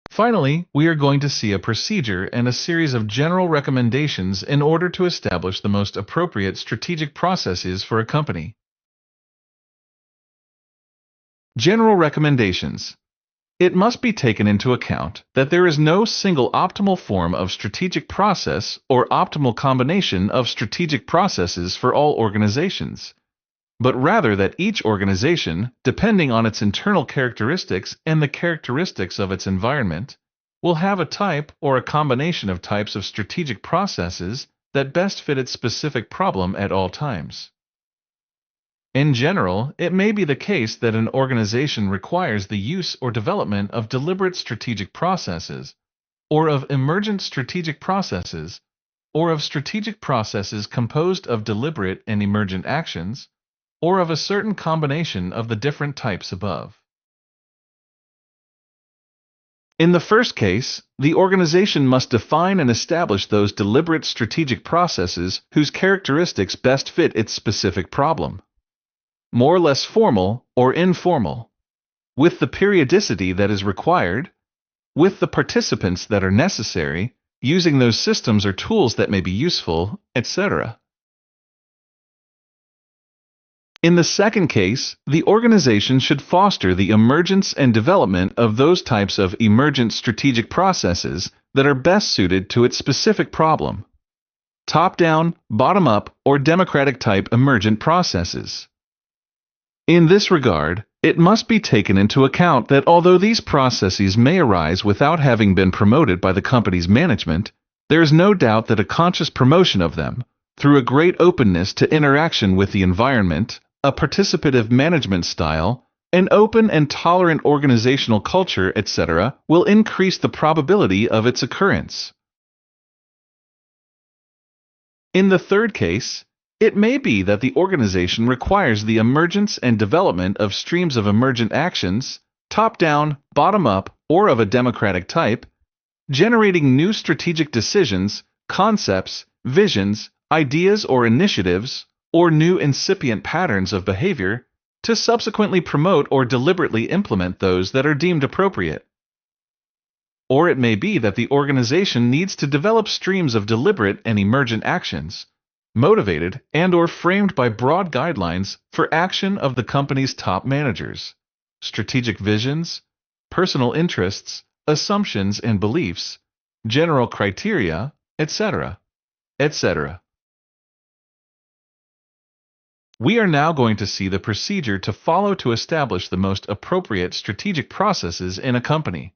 Finally, we are going to see a procedure and a series of general recommendations in order to establish the most appropriate strategic processes for a company. General recommendations. It must be taken into account that there is no single optimal form of strategic process or optimal combination of strategic processes for all organizations, but rather that each organization, depending on its internal characteristics and the characteristics of its environment, will have a type or a combination of types of strategic processes that best fit its specific problem at all times. In general, it may be the case that an organization requires the use or development of deliberate strategic processes, or of emergent strategic processes, or of strategic processes composed of deliberate and emergent actions, or of a certain combination of the different types above. In the first case, the organization must define and establish those deliberate strategic processes whose characteristics best fit its specific problem. More or less formal or informal, with the periodicity that is required, with the participants that are necessary, using those systems or tools that may be useful, etc. In the second case, the organization should foster the emergence and development of those types of emergent strategic processes that are best suited to its specific problem. Top-down, bottom-up, or democratic type emergent processes. In this regard, it must be taken into account that although these processes may arise without having been promoted by the company's management, there is no doubt that a conscious promotion of them, through a great openness to interaction with the environment, a participative management style, an open and tolerant organizational culture, etc., will increase the probability of its occurrence. In the third case, it may be that the organization requires the emergence and development of streams of emergent actions, top-down, bottom-up, or of a democratic type, generating new strategic decisions, concepts, visions, ideas or initiatives, or new incipient patterns of behavior, to subsequently promote or deliberately implement those that are deemed appropriate. Or it may be that the organization needs to develop streams of deliberate and emergent actions, motivated and or framed by broad guidelines for action of the company's top managers, strategic visions, personal interests, assumptions and beliefs, general criteria, etc., etc. We are now going to see the procedure to follow to establish the most appropriate strategic processes in a company.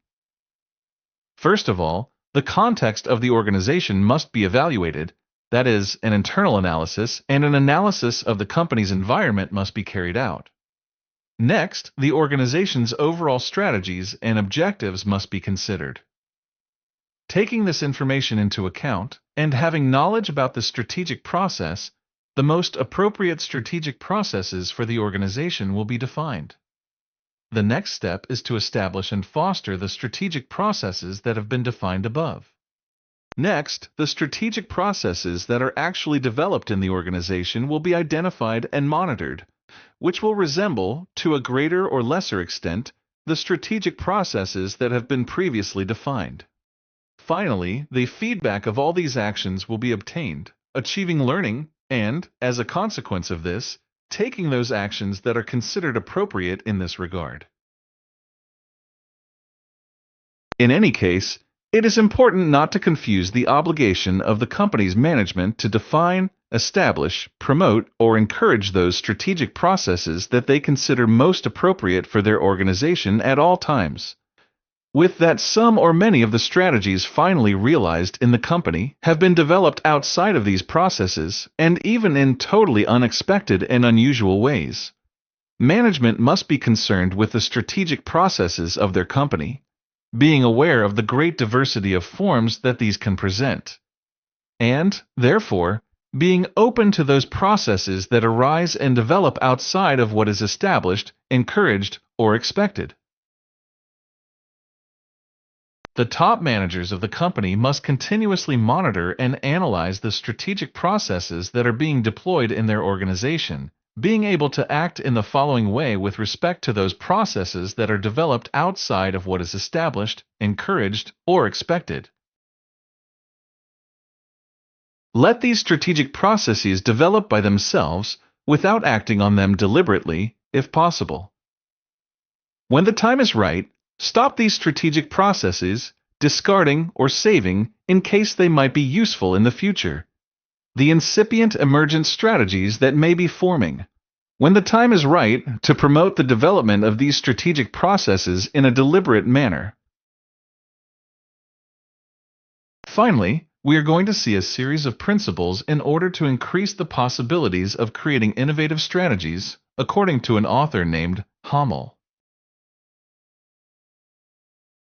First of all, the context of the organization must be evaluated. That is, an internal analysis and an analysis of the company's environment must be carried out. Next, the organization's overall strategies and objectives must be considered. Taking this information into account, and having knowledge about the strategic process, the most appropriate strategic processes for the organization will be defined. The next step is to establish and foster the strategic processes that have been defined above. Next, the strategic processes that are actually developed in the organization will be identified and monitored, which will resemble, to a greater or lesser extent, the strategic processes that have been previously defined. Finally, the feedback of all these actions will be obtained, achieving learning, and, as a consequence of this, taking those actions that are considered appropriate in this regard. In any case, it is important not to confuse the obligation of the company's management to define, establish, promote, or encourage those strategic processes that they consider most appropriate for their organization at all times, with that some or many of the strategies finally realized in the company have been developed outside of these processes and even in totally unexpected and unusual ways. Management must be concerned with the strategic processes of their company, being aware of the great diversity of forms that these can present, and, therefore, being open to those processes that arise and develop outside of what is established, encouraged, or expected. The top managers of the company must continuously monitor and analyze the strategic processes that are being deployed in their organization being able to act in the following way with respect to those processes that are developed outside of what is established, encouraged, or expected. Let these strategic processes develop by themselves without acting on them deliberately, if possible. When the time is right, stop these strategic processes, discarding or saving in case they might be useful in the future. The incipient emergent strategies that may be forming. When the time is right to promote the development of these strategic processes in a deliberate manner. Finally, we are going to see a series of principles in order to increase the possibilities of creating innovative strategies, according to an author named Hamel.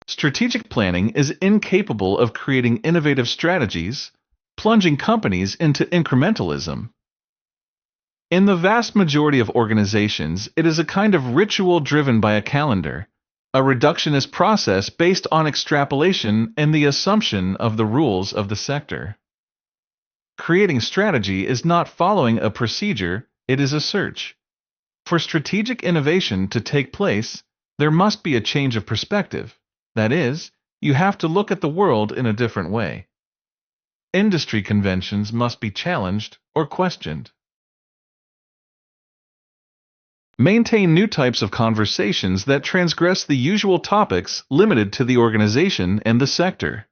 Strategic planning is incapable of creating innovative strategies, plunging companies into incrementalism. In the vast majority of organizations, it is a kind of ritual driven by a calendar, a reductionist process based on extrapolation and the assumption of the rules of the sector. Creating strategy is not following a procedure, it is a search. For strategic innovation to take place, there must be a change of perspective. That is, you have to look at the world in a different way. Industry conventions must be challenged or questioned. Maintain new types of conversations that transgress the usual topics limited to the organization and the sector.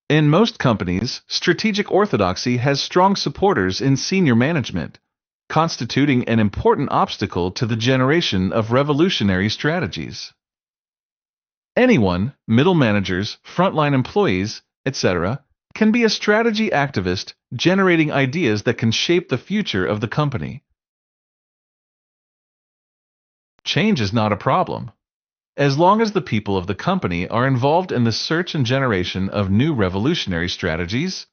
In most companies, strategic orthodoxy has strong supporters in senior management, constituting an important obstacle to the generation of revolutionary strategies. Anyone, middle managers, frontline employees, etc., can be a strategy activist generating ideas that can shape the future of the company. Change is not a problem, as long as the people of the company are involved in the search and generation of new revolutionary strategies,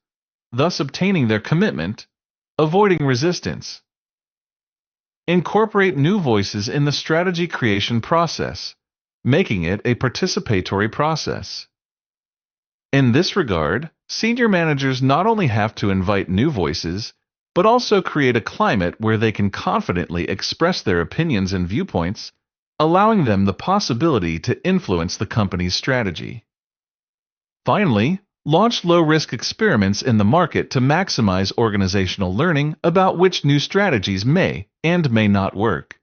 thus obtaining their commitment, avoiding resistance. Incorporate new voices in the strategy creation process, making it a participatory process. In this regard, senior managers not only have to invite new voices, but also create a climate where they can confidently express their opinions and viewpoints, allowing them the possibility to influence the company's strategy. Finally, launch low-risk experiments in the market to maximize organizational learning about which new strategies may and may not work.